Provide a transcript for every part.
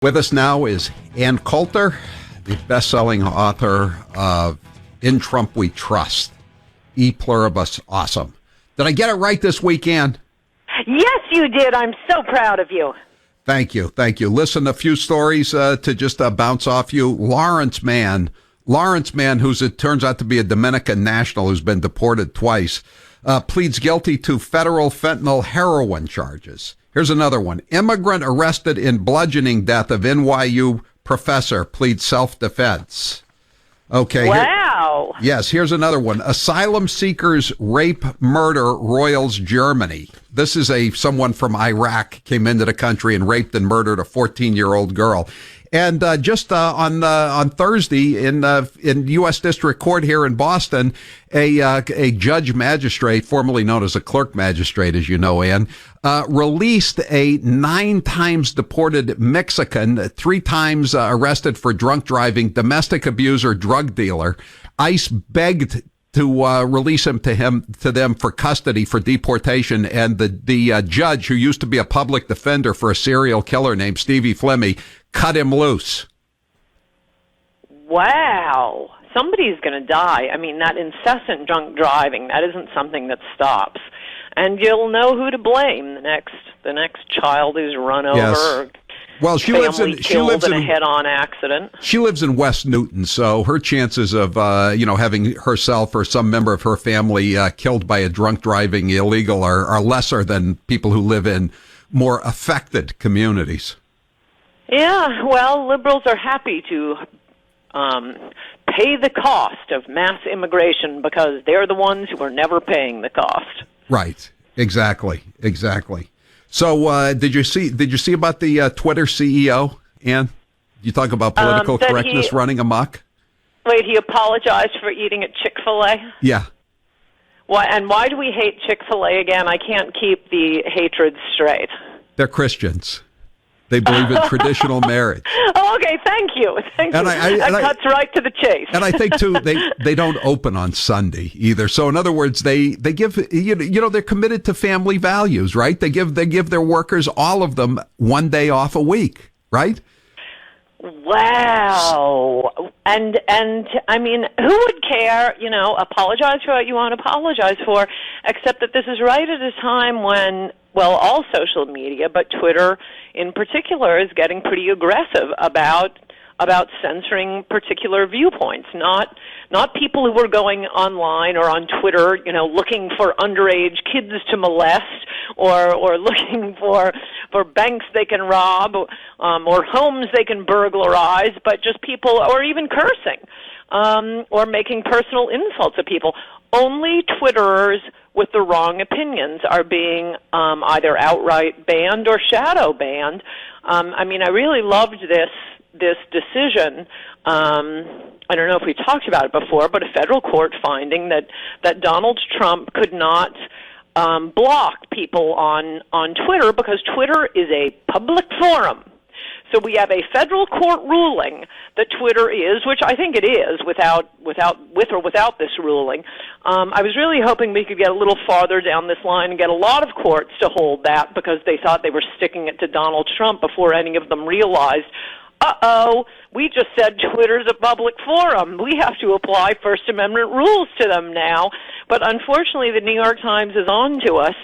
With us now is Ann Coulter, the best-selling author of In Trump We Trust, E Pluribus Awesome. Did I get it right this weekend? Yes, you did. I'm so proud of you. Thank you. Thank you. Listen, a few stories to just bounce off you. Lawrence Mann, who's it turns out to be a Dominican national who's been deported twice, pleads guilty to federal fentanyl heroin charges. Here's another one. Immigrant arrested in bludgeoning death of NYU professor pleads self-defense. Okay. Wow. Yes, here's another one. Asylum seekers rape murder royals Germany. This is someone from Iraq came into the country and raped and murdered a 14-year-old girl. And just on Thursday in U.S. District Court here in Boston, a judge magistrate, formerly known as a clerk magistrate, as you know, Ann, released a 9 times deported Mexican, 3 times arrested for drunk driving, domestic abuser, drug dealer. ICE begged to release him to them for custody for deportation, and the judge, who used to be a public defender for a serial killer named Stevie Flemmi, cut him loose. Wow. Somebody's going to die. I mean, that incessant drunk driving, that isn't something that stops. And you'll know who to blame, the next child who's run over. Yes. Well, she lives in a head-on accident. She lives in West Newton, so her chances of having herself or some member of her family killed by a drunk driving illegal are lesser than people who live in more affected communities. Yeah, well, liberals are happy to pay the cost of mass immigration because they're the ones who are never paying the cost. Right. Exactly. So, did you see about the Twitter CEO, Ann? You talk about political correctness running amok? Wait, he apologized for eating at Chick-fil-A? Yeah. Why do we hate Chick-fil-A again? I can't keep the hatred straight. They're Christians. They believe in traditional marriage. Oh, okay, thank you. That cuts right to the chase. And I think too, they don't open on Sunday either. So in other words, they give they're committed to family values, right? They give their workers, all of them, 1 day off a week, right? Wow. And I mean, who would care, apologize for what you want to apologize for, except that this is right at a time when, well, all social media, but Twitter in particular, is getting pretty aggressive about censoring particular viewpoints, not people who are going online or on Twitter, looking for underage kids to molest or looking for banks they can rob or homes they can burglarize, but just people, or even cursing or making personal insults of people. Only Twitterers with the wrong opinions are being either outright banned or shadow banned. I mean, I really loved this decision. I don't know if we talked about it before, but a federal court finding that Donald Trump could not block people on Twitter because Twitter is a public forum. So we have a federal court ruling that Twitter is, which I think it is, with or without this ruling. I was really hoping we could get a little farther down this line and get a lot of courts to hold that because they thought they were sticking it to Donald Trump before any of them realized, we just said Twitter's a public forum. We have to apply First Amendment rules to them now. But unfortunately, the New York Times is on to us.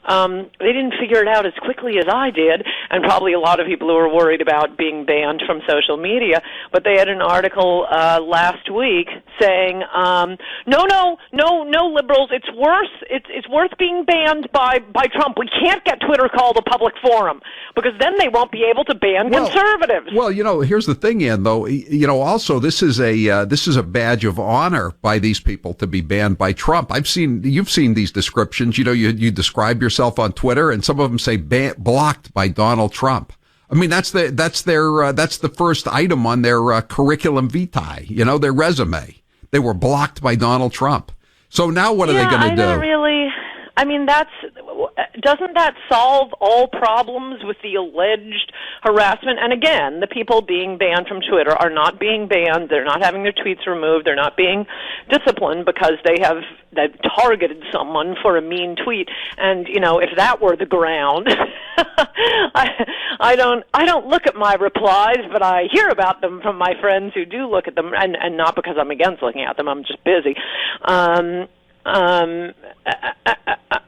They didn't figure it out as quickly as I did, and probably a lot of people who were worried about being banned from social media. But they had an article last week saying, no, liberals, it's worse. It's worth being banned by Trump. We can't get Twitter called a public forum because then they won't be able to ban conservatives. Well, here's the thing, Ann, though. Also this is a badge of honor by these people to be banned by Trump. You've seen these descriptions. You describe yourself on Twitter, and some of them say blocked by Donald Trump. I mean, that's the first item on their curriculum vitae. Their resume. They were blocked by Donald Trump. So now what are they going to do? doesn't that solve all problems with the alleged harassment? And again, the people being banned from Twitter are not being banned. They're not having their tweets removed. They're not being disciplined because they've targeted someone for a mean tweet. And if that were the ground, I don't look at my replies, but I hear about them from my friends who do look at them, and not because I'm against looking at them. I'm just busy.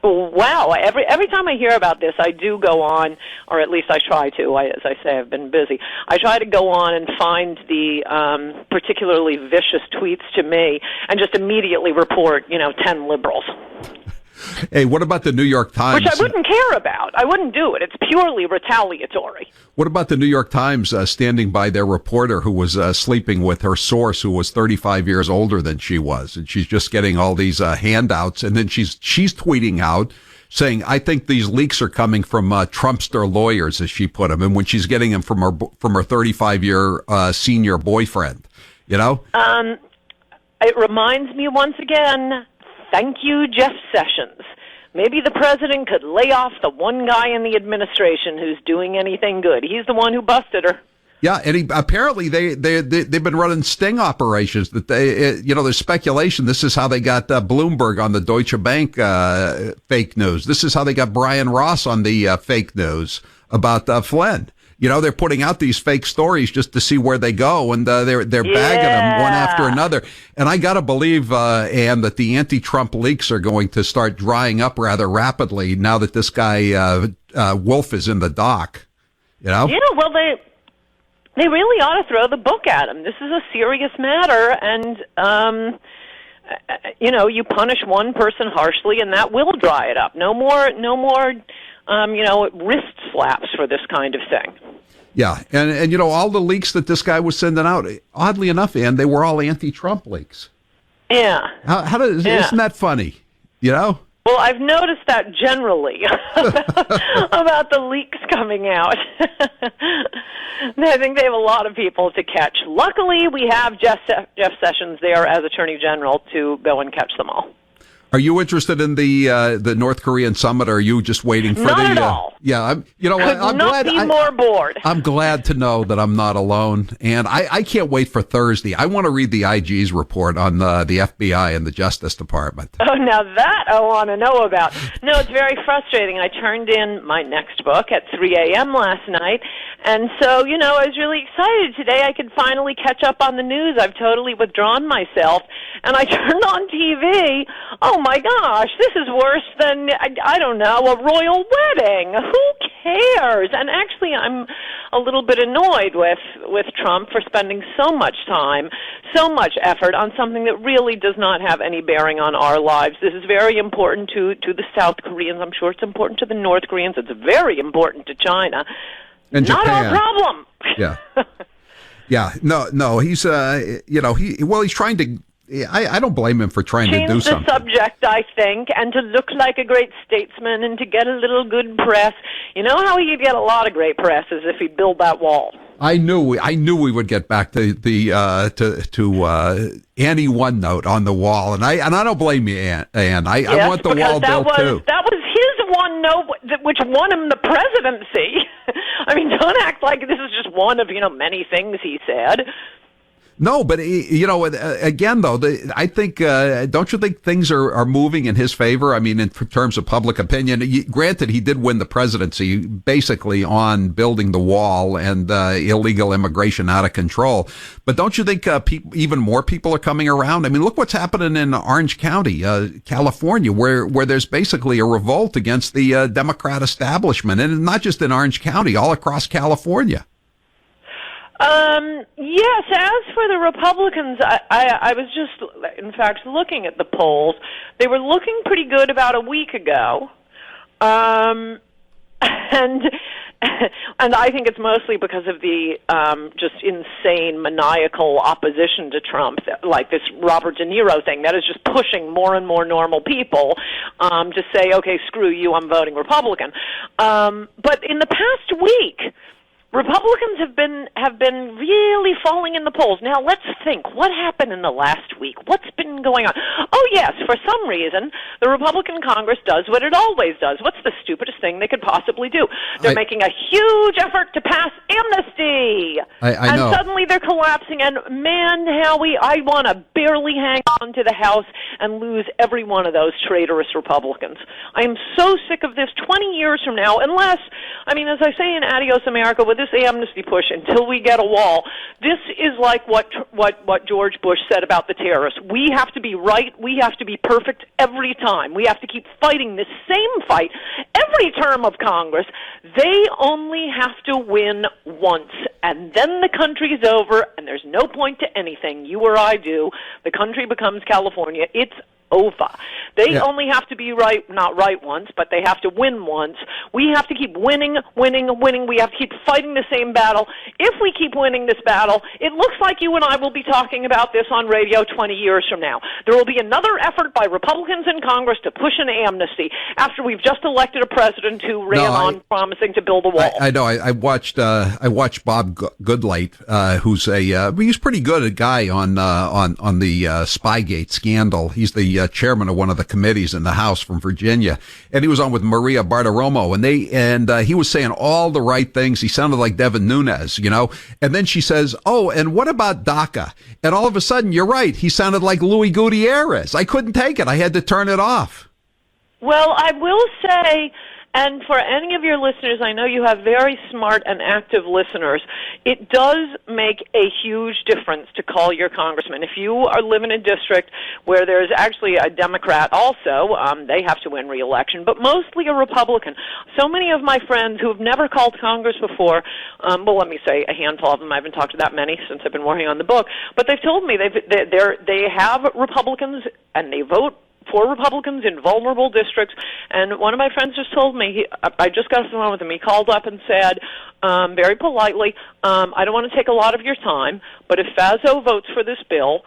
Wow! Every time I hear about this, I do go on, or at least I try to. As I say, I've been busy. I try to go on and find the particularly vicious tweets to me, and just immediately report, 10 liberals. Hey, what about the New York Times? Which I wouldn't care about. I wouldn't do it. It's purely retaliatory. What about the New York Times standing by their reporter who was sleeping with her source, who was 35 years older than she was, and she's just getting all these handouts, and then she's tweeting out saying, "I think these leaks are coming from Trumpster lawyers," as she put them, and when she's getting them from her 35-year senior boyfriend, It reminds me once again. Thank you, Jeff Sessions. Maybe the president could lay off the one guy in the administration who's doing anything good. He's the one who busted her. Yeah, and apparently they've been running sting operations. That there's speculation. This is how they got Bloomberg on the Deutsche Bank fake news. This is how they got Brian Ross on the fake news about Flynn. They're putting out these fake stories just to see where they go, and they're bagging them one after another. And I got to believe, Ann, that the anti-Trump leaks are going to start drying up rather rapidly now that this guy Wolf is in the dock. Well, they really ought to throw the book at him. This is a serious matter, and you punish one person harshly, and that will dry it up. No more. Wrist slaps for this kind of thing. Yeah, and all the leaks that this guy was sending out, oddly enough, Ann, they were all anti-Trump leaks. Yeah. Isn't that funny? Well, I've noticed that generally about the leaks coming out. I think they have a lot of people to catch. Luckily, we have Jeff Sessions there as Attorney General to go and catch them all. Are you interested in the North Korean summit, or are you just waiting for not at all? Yeah, I'm not glad. Be more bored. I'm glad to know that I'm not alone, and I can't wait for Thursday. I want to read the IG's report on the FBI and the Justice Department. Oh, now that I want to know about. No, it's very frustrating. I turned in my next book at 3 a.m. last night, and so I was really excited today. I could finally catch up on the news. I've totally withdrawn myself, and I turned on TV. Oh my gosh, this is worse than, I don't know, a royal wedding. Who cares? And actually, I'm a little bit annoyed with Trump for spending so much time, so much effort on something that really does not have any bearing on our lives. This is very important to the South Koreans. I'm sure it's important to the North Koreans. It's very important to China. And not Japan. our problem. Yeah. Yeah. No, he's, he's trying to, I don't blame him for trying to do something. Change the subject, I think, and to look like a great statesman and to get a little good press. You know how he'd get a lot of great press is if he built that wall. I knew we would get back to the Annie OneNote on the wall, and I don't blame you, Ann. I want the wall built too. That was his OneNote, which won him the presidency. I mean, don't act like this is just one of many things he said. No, but again, though, I think don't you think things are moving in his favor? I mean, in terms of public opinion. Granted, he did win the presidency basically on building the wall and illegal immigration out of control. But don't you think even more people are coming around? I mean, look what's happening in Orange County, California, where there's basically a revolt against the Democrat establishment, and not just in Orange County, all across California. Yes, as for the Republicans, I was just, in fact, looking at the polls. They were looking pretty good about a week ago. And I think it's mostly because of the just insane, maniacal opposition to Trump, like this Robert De Niro thing that is just pushing more and more normal people to say, okay, screw you, I'm voting Republican. But in the past week, Republicans have been really falling in the polls. Now let's think. What happened in the last week? What's been going on? Oh yes, for some reason the Republican Congress does what it always does. What's the stupidest thing they could possibly do? They're making a huge effort to pass amnesty. I know. And suddenly they're collapsing. And man, Howie, I want to barely hang on to the House and lose every one of those traitorous Republicans. I am so sick of this 20 years from now, unless, I mean, as I say in Adios America, with this amnesty push until we get a wall, this is like what George Bush said about the terrorists. We have to be right. We have to be perfect every time. We have to keep fighting this same fight every term of Congress. They only have to win once, and then the country's over, and there's no point to anything you or I do. The country becomes California. It's over. They only have to be right, not right once, but they have to win once. We have to keep winning. We have to keep fighting the same battle. If we keep winning this battle, it looks like you and I will be talking about this on radio 20 years from now. There will be another effort by Republicans in Congress to push an amnesty after we've just elected a president who ran on promising to build a wall. I know. I watched Bob Goodlate, who's he's pretty good a guy on the Spygate scandal. He's the chairman of one of the committees in the House from Virginia, and he was on with Maria Bartiromo, and he was saying all the right things. He sounded like Devin Nunes, and then she says, "Oh, and what about DACA?" And all of a sudden, you're right. He sounded like Luis Gutierrez. I couldn't take it. I had to turn it off. Well, I will say, and for any of your listeners, I know you have very smart and active listeners, it does make a huge difference to call your congressman. If you live in a district where there's actually a Democrat also, they have to win re-election, but mostly a Republican. So many of my friends who have never called Congress before, well, let me say a handful of them, I haven't talked to that many since I've been working on the book, but they've told me they have Republicans and they vote for Republicans in vulnerable districts, and one of my friends just told me, I just got off the phone with him, he called up and said, very politely, I don't want to take a lot of your time, but if Faso votes for this bill,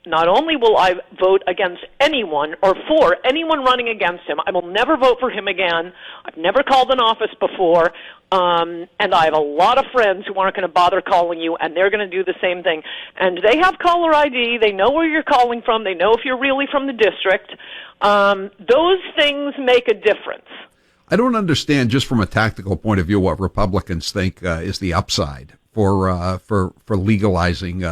not only will I vote against anyone or for anyone running against him, I will never vote for him again. I've never called an office before, and I have a lot of friends who aren't going to bother calling you, and they're going to do the same thing. And they have caller ID. They know where you're calling from. They know if you're really from the district. Those things make a difference. I don't understand, just from a tactical point of view, what Republicans think is the upside for legalizing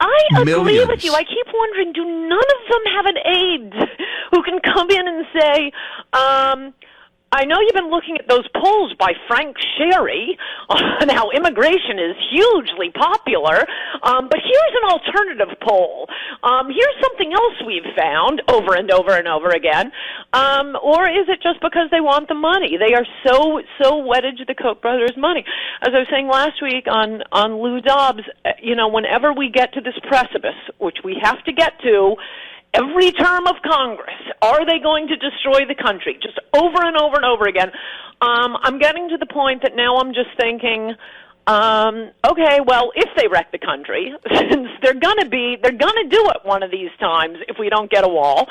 I millions. agree with you. I keep wondering, do none of them have an aide who can come in and say, I know you've been looking at those polls by Frank Sherry on how immigration is hugely popular, but here's an alternative poll. Here's something else we've found over and over and over again. Or is it just because they want the money? They are so wedded to the Koch brothers' money. As I was saying last week on Lou Dobbs, whenever we get to this precipice, which we have to get to, every term of Congress, are they going to destroy the country? Just over and over and over again. I'm getting to the point that now I'm just thinking, okay, well, if they wreck the country, since they're gonna do it one of these times if we don't get a wall.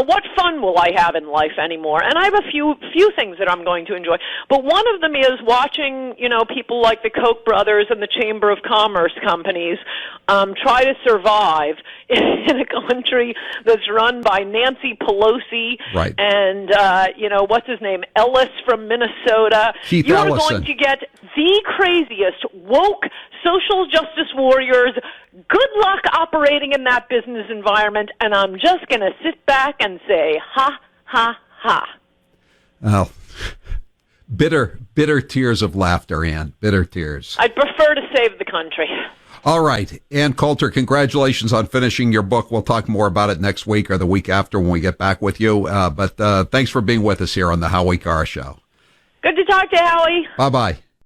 What fun will I have in life anymore? And I have a few things that I'm going to enjoy. But one of them is watching, people like the Koch brothers and the Chamber of Commerce companies try to survive in a country that's run by Nancy Pelosi right. and, what's his name, Ellis from Minnesota. Keith You are Ellison. going to get the craziest woke social justice warriors. Good luck operating in that business environment, and I'm just going to sit back and say, ha, ha, ha. Well, bitter tears of laughter, Ann. Bitter tears. I'd prefer to save the country. All right. Ann Coulter, congratulations on finishing your book. We'll talk more about it next week or the week after when we get back with you. But thanks for being with us here on the Howie Carr Show. Good to talk to you, Howie. Bye-bye.